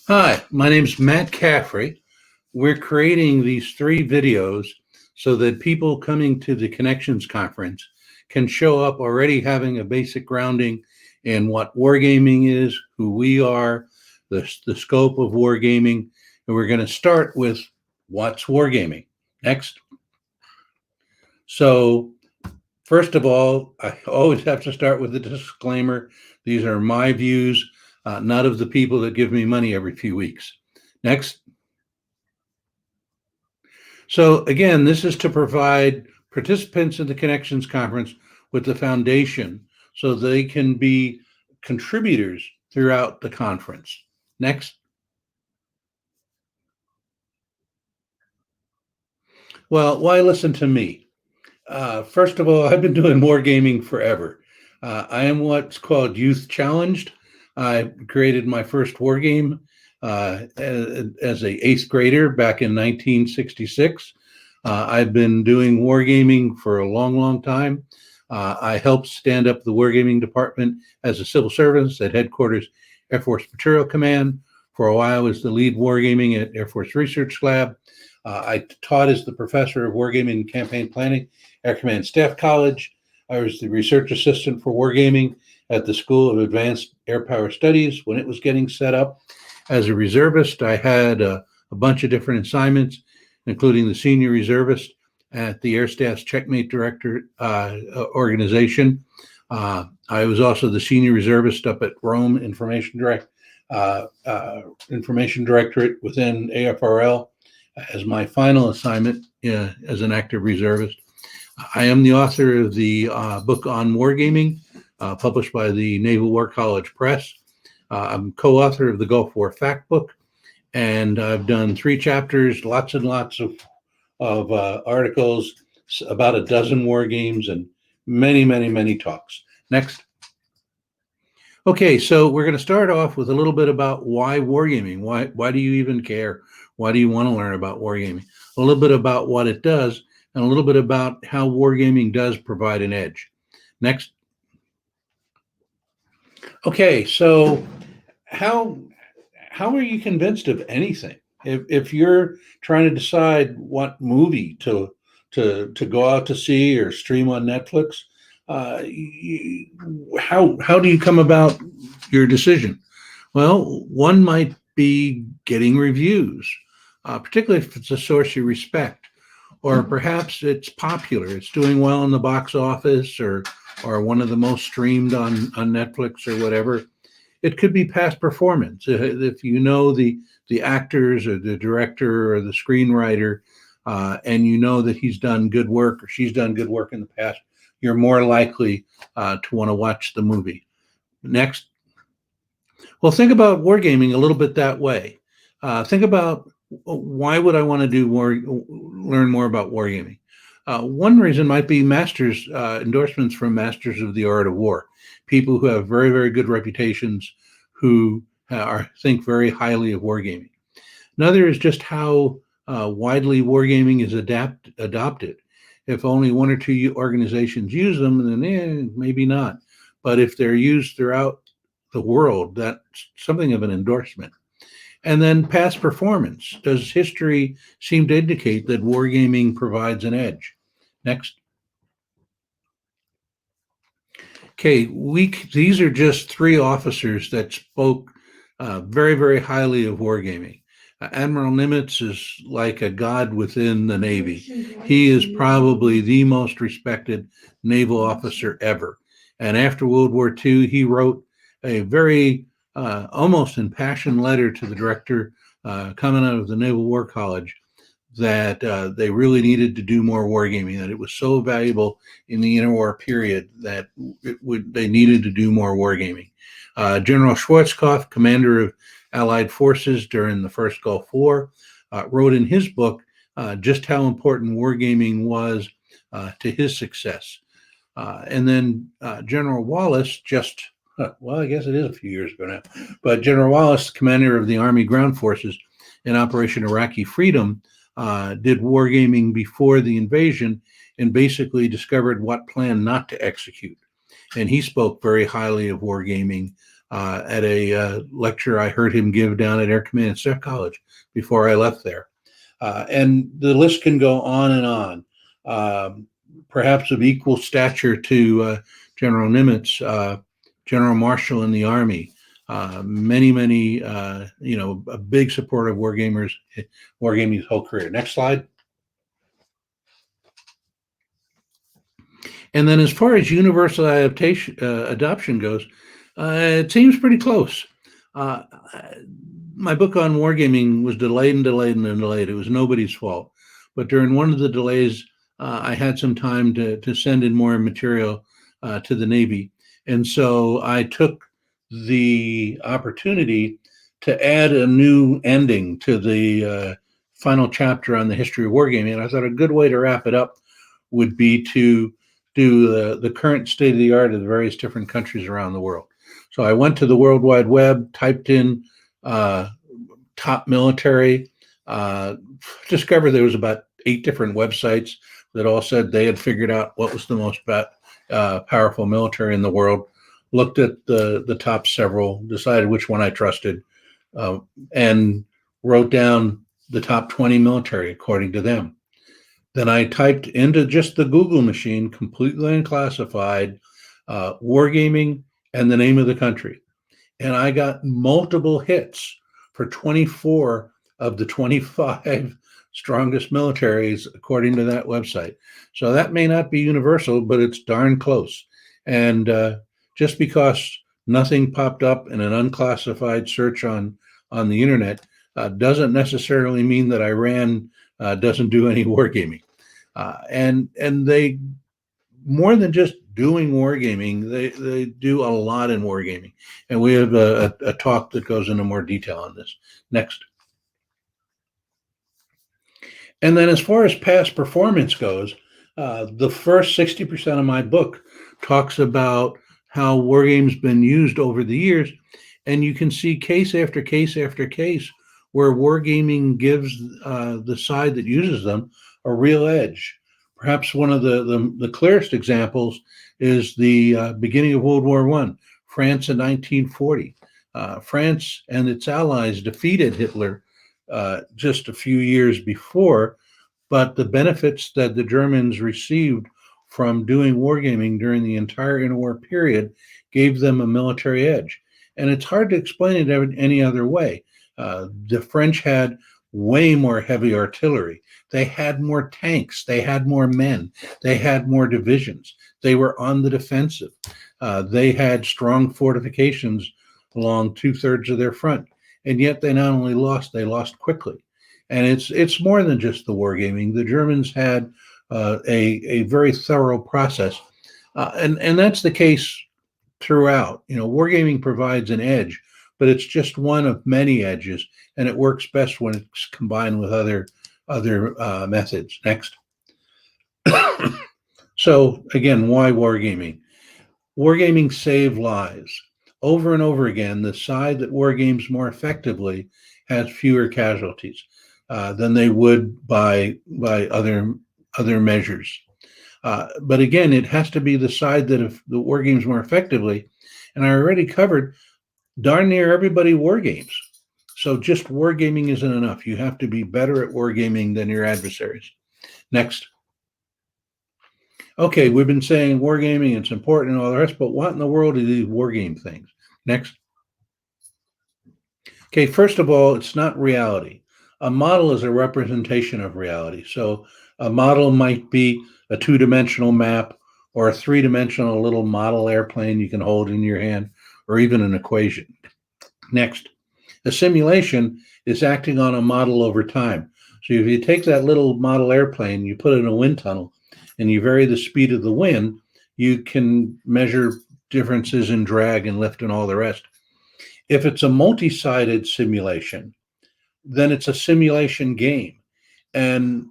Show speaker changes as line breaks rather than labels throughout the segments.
Hi, my name's Matt Caffrey. We're creating these three videos so that people coming to the Connections Conference can show up already having a basic grounding in what wargaming is, who we are, the scope of wargaming, and we're going to start with what's wargaming. Next. So, first of all, I always have to start with a disclaimer. These are my views, not of the people that give me money every few weeks. Next. So again, this is to provide participants in the Connections Conference with the foundation so they can be contributors throughout the conference. Next. Well, why listen to me? First of all, I've been doing wargaming forever. I am what's called youth challenged. I created my first wargame as a eighth grader back in 1966. I've been doing wargaming for a long, long time. I helped stand up the wargaming department as a civil servant at headquarters Air Force Material Command. For a while, I was the lead wargaming at Air Force Research Lab. I taught as the professor of wargaming and campaign planning at Command Staff College. I was the research assistant for wargaming at the School of Advanced Air Power Studies when it was getting set up. As a reservist, I had a bunch of different assignments, including the senior reservist at the Air Staff's Checkmate Director organization. I was also the senior reservist up at Rome Information Directorate within AFRL as my final assignment as an active reservist. I am the author of the book on wargaming, published by the Naval War College Press. I'm co-author of the Gulf War Fact Book, and I've done 3 chapters, lots and lots of articles, about a dozen war games, and many, many, many talks. Next. Okay, so we're going to start off with a little bit about why wargaming. Why do you even care? Why do you want to learn about wargaming? A little bit about what it does, and a little bit about how wargaming does provide an edge. Next. Okay, so how are you convinced of anything? If you're trying to decide what movie to go out to see or stream on Netflix, how do you come about your decision? Well, one might be getting reviews, particularly if it's a source you respect, or perhaps it's popular, it's doing well in the box office, or one of the most streamed on Netflix or whatever. It could be past performance. If you know the actors or the director or the screenwriter, and you know that he's done good work or she's done good work in the past, you're more likely to want to watch the movie. Next. Well, think about wargaming a little bit that way. Think about, why would I want to learn more about wargaming? One reason might be masters endorsements from masters of the art of war, people who have very, very good reputations, who think very highly of wargaming. Another is just how widely wargaming is adopted. If only 1 or 2 organizations use them, then maybe not. But if they're used throughout the world, that's something of an endorsement. And then past performance. Does history seem to indicate that wargaming provides an edge? Next. Okay, these are just 3 officers that spoke very, very highly of wargaming. Admiral Nimitz is like a god within the Navy. He is probably the most respected naval officer ever. And after World War II, he wrote a very almost impassioned letter to the director coming out of the Naval War College that they really needed to do more wargaming, that it was so valuable in the interwar period that they needed to do more wargaming. General Schwarzkopf, commander of Allied forces during the First Gulf War, wrote in his book just how important wargaming was to his success. And then General Wallace well, I guess it is a few years ago now, but General Wallace, commander of the Army Ground Forces in Operation Iraqi Freedom, did wargaming before the invasion and basically discovered what plan not to execute. And he spoke very highly of wargaming at a lecture I heard him give down at Air Command and Staff College before I left there. And the list can go on and on. Perhaps of equal stature to General Nimitz, General Marshall in the Army, many, a big supporter of Wargaming's whole career. Next slide. And then as far as universal adoption goes, it seems pretty close. My book on wargaming was delayed and delayed and delayed. It was nobody's fault. But during one of the delays, I had some time to send in more material to the Navy. And so I took the opportunity to add a new ending to the final chapter on the history of wargaming. And I thought a good way to wrap it up would be to do the current state of the art of the various different countries around the world. So I went to the World Wide Web, typed in top military, discovered there was about 8 different websites that all said they had figured out what was the most powerful military in the world, looked at the top several, decided which one I trusted, and wrote down the top 20 military according to them. Then I typed into just the Google machine, completely unclassified, wargaming and the name of the country. And I got multiple hits for 24 of the 25 strongest militaries, according to that website. So that may not be universal, but it's darn close. And just because nothing popped up in an unclassified search on the internet doesn't necessarily mean that Iran doesn't do any wargaming. And they, more than just doing wargaming, they do a lot in wargaming. And we have a talk that goes into more detail on this. Next. And then as far as past performance goes, the first 60% of my book talks about how wargame's been used over the years. And you can see case after case after case where wargaming gives the side that uses them a real edge. Perhaps one of the clearest examples is the beginning of World War I, France in 1940. France and its allies defeated Hitler just a few years before, but the benefits that the Germans received from doing wargaming during the entire interwar period gave them a military edge. And it's hard to explain it any other way. The French had way more heavy artillery. They had more tanks. They had more men. They had more divisions. They were on the defensive. They had strong fortifications along 2/3 of their front. And yet they not only lost, they lost quickly. And it's more than just the wargaming. The Germans had a very thorough process. And that's the case throughout. Wargaming provides an edge, but it's just one of many edges, and it works best when it's combined with other methods. Next. So again, why wargaming? Wargaming saved lives. Over and over again, the side that wargames more effectively has fewer casualties than they would by other measures. But again, it has to be the side that if the wargames more effectively, and I already covered darn near everybody wargames. So just wargaming isn't enough. You have to be better at wargaming than your adversaries. Next. Okay, we've been saying wargaming, it's important and all the rest, but what in the world are these wargame things? Next. Okay, first of all, it's not reality. A model is a representation of reality. So a model might be a 2-dimensional map or a 3-dimensional little model airplane you can hold in your hand, or even an equation. Next, a simulation is acting on a model over time. So if you take that little model airplane, you put it in a wind tunnel, and you vary the speed of the wind, you can measure differences in drag and lift and all the rest. If it's a multi-sided simulation, then it's a simulation game. And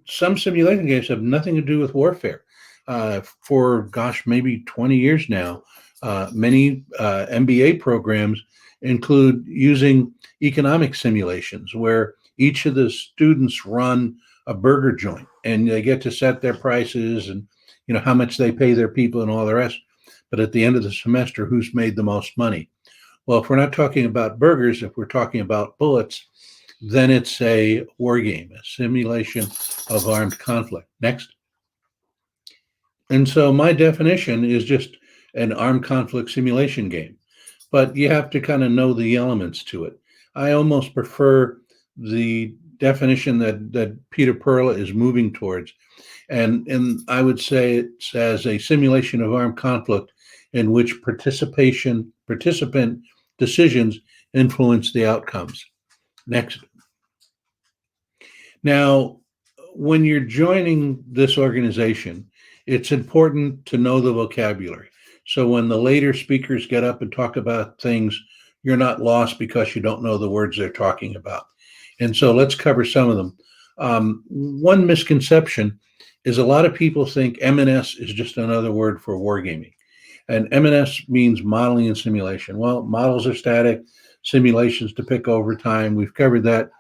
some simulation games have nothing to do with warfare. For, maybe 20 years now, many MBA programs include using economic simulations where each of the students run a burger joint and they get to set their prices and how much they pay their people and all the rest. But at the end of the semester, who's made the most money? Well, if we're not talking about burgers, if we're talking about bullets, then it's a war game, a simulation of armed conflict. Next. And so my definition is just an armed conflict simulation game, but you have to kind of know the elements to it. I almost prefer the definition that Peter Perla is moving towards. And I would say it's as a simulation of armed conflict in which participant decisions influence the outcomes. Next. Now, when you're joining this organization, it's important to know the vocabulary. So when the later speakers get up and talk about things, you're not lost because you don't know the words they're talking about. And so let's cover some of them. One misconception is a lot of people think M&S is just another word for wargaming. And M&S means modeling and simulation. Well, models are static, simulations depict over time. We've covered that.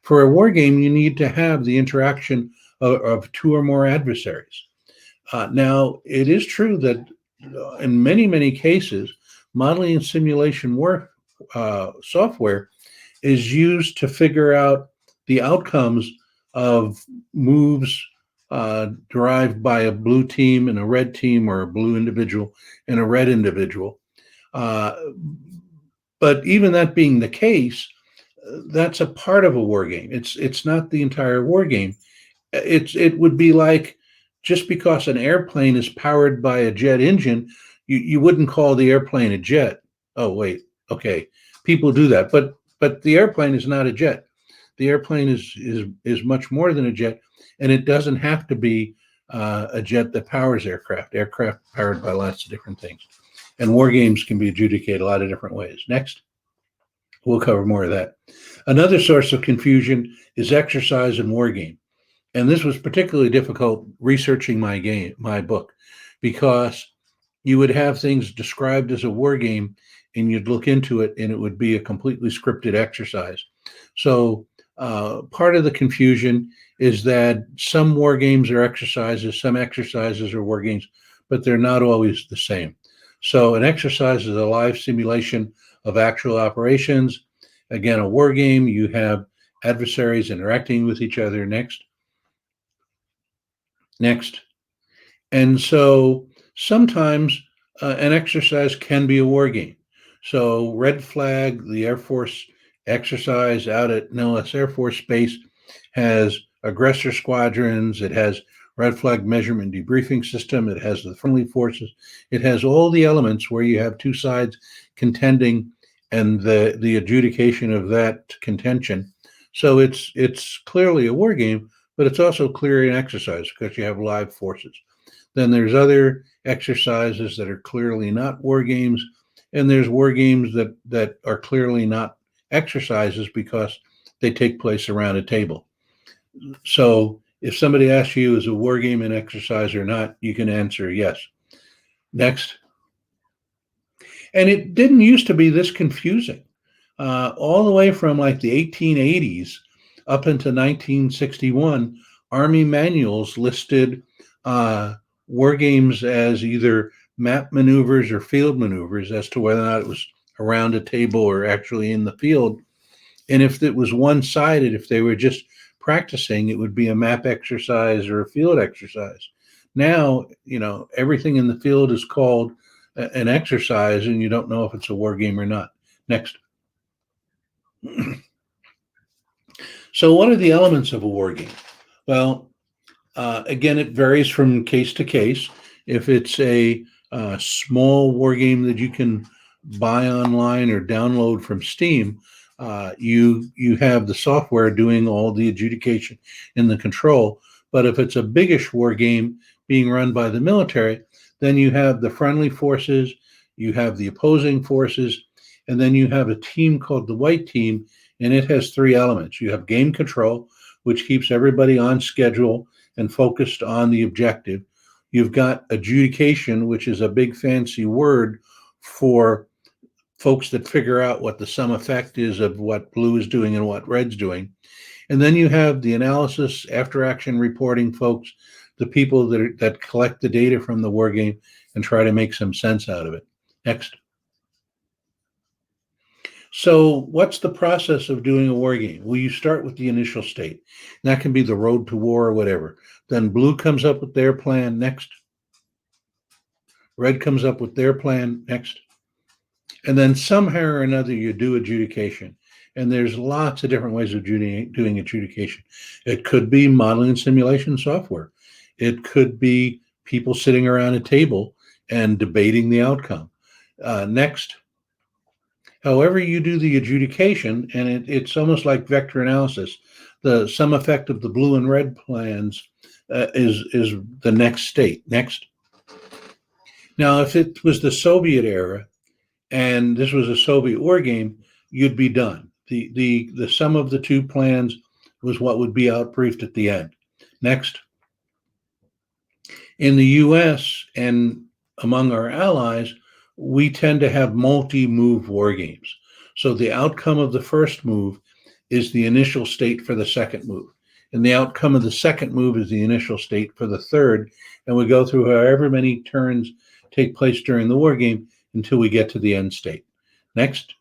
For a war game, you need to have the interaction of two or more adversaries. Now, it is true that in many, many cases, modeling and simulation work software is used to figure out the outcomes of moves derived by a blue team and a red team, or a blue individual and a red individual. But even that being the case, that's a part of a war game. It's not the entire war game. It would be like, just because an airplane is powered by a jet engine, you wouldn't call the airplane a jet. Oh wait, okay, people do that, but the airplane is not a jet. The airplane is much more than a jet, and it doesn't have to be a jet that powers aircraft. Aircraft powered by lots of different things, and war games can be adjudicated a lot of different ways. Next. We'll cover more of that. Another source of confusion is exercise and war game. And this was particularly difficult researching my book, because you would have things described as a war game and you'd look into it and it would be a completely scripted exercise. So part of the confusion is that some war games are exercises, some exercises are war games, but they're not always the same. So an exercise is a live simulation of actual operations. Again, a war game, you have adversaries interacting with each other. Next. And so sometimes an exercise can be a war game. So Red Flag, the Air Force exercise out at Nellis Air Force Base, has aggressor squadrons. It has Red Flag measurement debriefing system. It has the friendly forces. It has all the elements where you have two sides contending and the adjudication of that contention. So it's clearly a war game, but it's also clearly an exercise because you have live forces. Then there's other exercises that are clearly not war games, and there's war games that are clearly not exercises because they take place around a table. So if somebody asks you, is a war game an exercise or not, you can answer yes. Next. And it didn't used to be this confusing. All the way from like the 1880s up into 1961, Army manuals listed war games as either map maneuvers or field maneuvers as to whether or not it was around a table or actually in the field. And if it was one-sided, if they were just practicing, it would be a map exercise or a field exercise. Now, everything in the field is called an exercise, and you don't know if it's a war game or not. Next. So what are the elements of a war game? Well, again, it varies from case to case. If it's a small war game that you can buy online or download from Steam, you have the software doing all the adjudication and the control. But if it's a biggish war game being run by the military, then you have the friendly forces, you have the opposing forces, and then you have a team called the white team, and it has three elements. You have game control, which keeps everybody on schedule and focused on the objective. You've got adjudication, which is a big fancy word for folks that figure out what the sum effect is of what blue is doing and what red's doing. And then you have the analysis, after action reporting folks, the people that collect the data from the war game and try to make some sense out of it. Next. So, what's the process of doing a war game? Well, you start with the initial state. That can be the road to war or whatever. Then blue comes up with their plan next. Red comes up with their plan next. And then somehow or another, you do adjudication. And there's lots of different ways of doing adjudication. It could be modeling and simulation software. It could be people sitting around a table and debating the outcome. Next, however you do the adjudication, and it's almost like vector analysis. The sum effect of the blue and red plans is the next state. Next. Now, if it was the Soviet era and this was a Soviet war game, you'd be done. The sum of the two plans was what would be outbriefed at the end. Next. In the US and among our allies, we tend to have multi-move war games. So the outcome of the first move is the initial state for the second move. And the outcome of the second move is the initial state for the third. And we go through however many turns take place during the war game until we get to the end state. Next.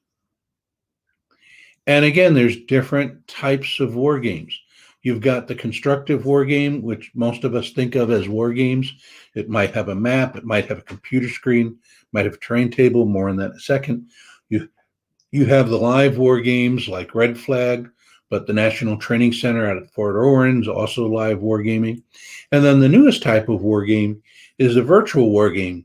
And again, there's different types of war games. You've got the constructive war game, which most of us think of as war games. It might have a map, it might have a computer screen, might have a terrain table, more on that in a second. You have the live war games like Red Flag, but the National Training Center out at Fort Owens, also live wargaming. And then the newest type of war game is a virtual war game.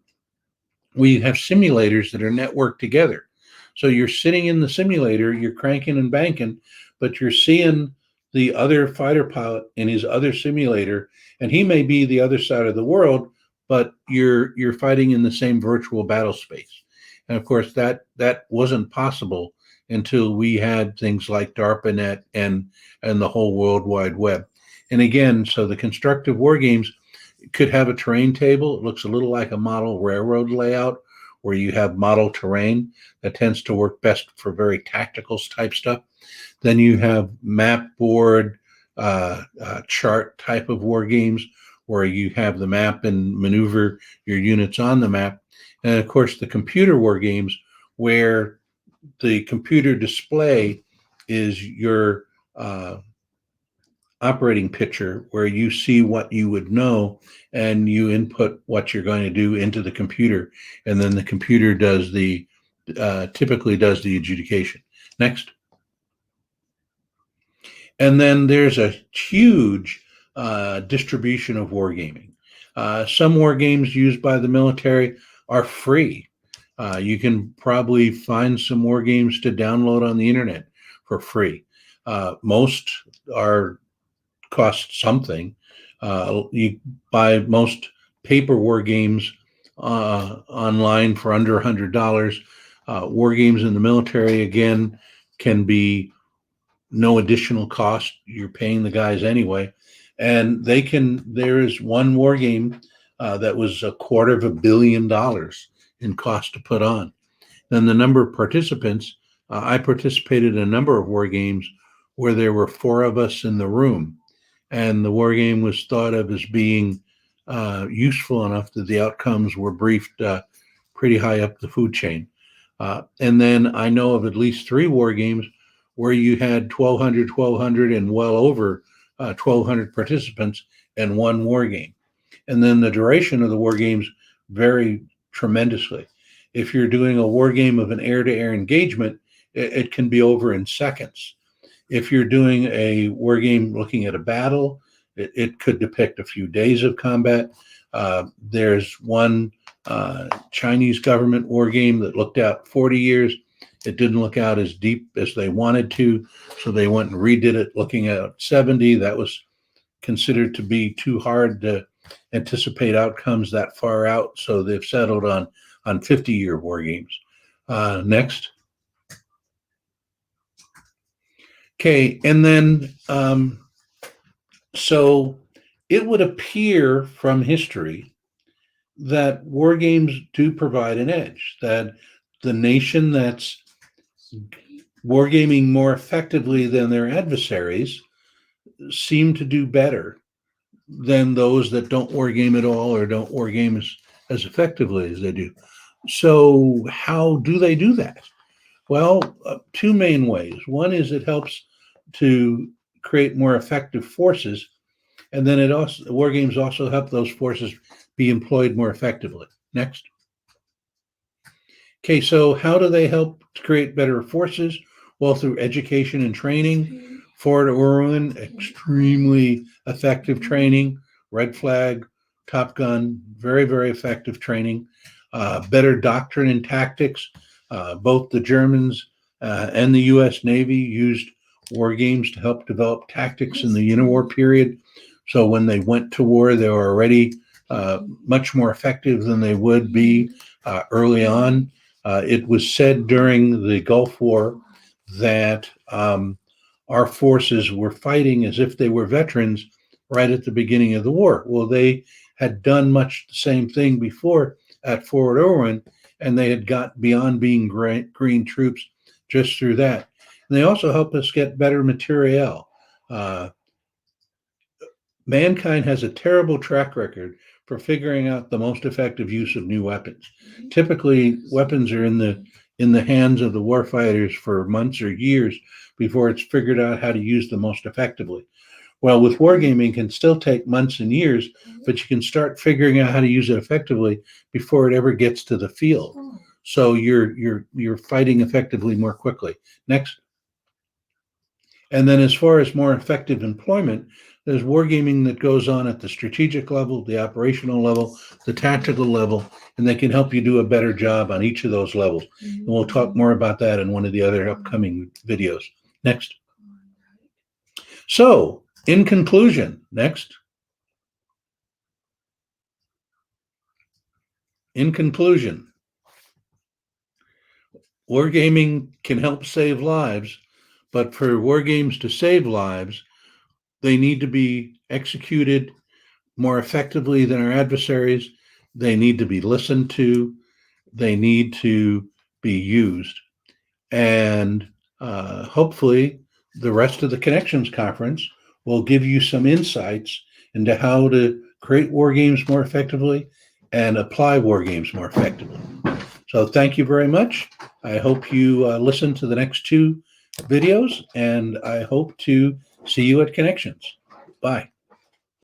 We have simulators that are networked together. So you're sitting in the simulator, you're cranking and banking, but you're seeing the other fighter pilot in his other simulator, and he may be the other side of the world, but you're fighting in the same virtual battle space. And of course, that wasn't possible until we had things like DARPANET and the whole World Wide Web. And again, so the constructive war games could have a terrain table. It looks a little like a model railroad layout where you have model terrain. That tends to work best for very tactical type stuff. Then you have map board, chart type of war games where you have the map and maneuver your units on the map. And of course, the computer war games where the computer display is your operating picture, where you see what you would know and you input what you're going to do into the computer, and then the computer does typically does the adjudication. Next. And then there's a huge distribution of wargaming. Some war games used by the military are free. You can probably find some war games to download on the internet for free. Most cost something. You buy most paper war games online for under $100. War games in the military, again, can be no additional cost. You're paying the guys anyway. And there is one war game that was $250 million in cost to put on. Then the number of participants, I participated in a number of war games where there were 4 of us in the room. And the war game was thought of as being useful enough that the outcomes were briefed pretty high up the food chain. And then I know of at least 3 war games where you had 1,200, and well over 1,200 participants in one war game. And then the duration of the war games vary tremendously. If you're doing a war game of an air-to-air engagement, it can be over in seconds. If you're doing a war game looking at a battle, it could depict a few days of combat. There's one Chinese government war game that looked out 40 years. It didn't look out as deep as they wanted to, so they went and redid it looking at 70. That was considered to be too hard to anticipate outcomes that far out, so they've settled on 50-year war games. Next. Okay, and then so it would appear from history that war games do provide an edge, that the nation that's wargaming more effectively than their adversaries seem to do better than those that don't wargame at all or don't wargame as effectively as they do. So how do they do that? Well, two main ways. One is it helps to create more effective forces, and then war games also help those forces be employed more effectively. Next. Okay, so how do they help to create better forces? Well, through education and training. Fort Irwin, extremely effective training. Red Flag, Top Gun, very, very effective training. Better doctrine and tactics. Both the Germans and the U.S. Navy used war games to help develop tactics in the interwar period. So when they went to war, they were already much more effective than they would be early on. It was said during the Gulf War that our forces were fighting as if they were veterans right at the beginning of the war. Well, they had done much the same thing before at Fort Irwin, and they had got beyond being green troops just through that. And they also help us get better materiel. Mankind has a terrible track record for figuring out the most effective use of new weapons. Typically, weapons are in the hands of the warfighters for months or years before it's figured out how to use them most effectively. Well, with wargaming, it can still take months and years, but you can start figuring out how to use it effectively before it ever gets to the field. So you're fighting effectively more quickly. Next. And then as far as more effective employment, there's wargaming that goes on at the strategic level, the operational level, the tactical level, and they can help you do a better job on each of those levels. And we'll talk more about that in one of the other upcoming videos. Next. So, in conclusion, next. In conclusion, wargaming can help save lives, but for war games to save lives, they need to be executed more effectively than our adversaries. They need to be listened to. They need to be used. And hopefully, the rest of the Connections Conference will give you some insights into how to create war games more effectively and apply war games more effectively. So thank you very much. I hope you listen to the next two videos, and I hope to see you at Connections. Bye.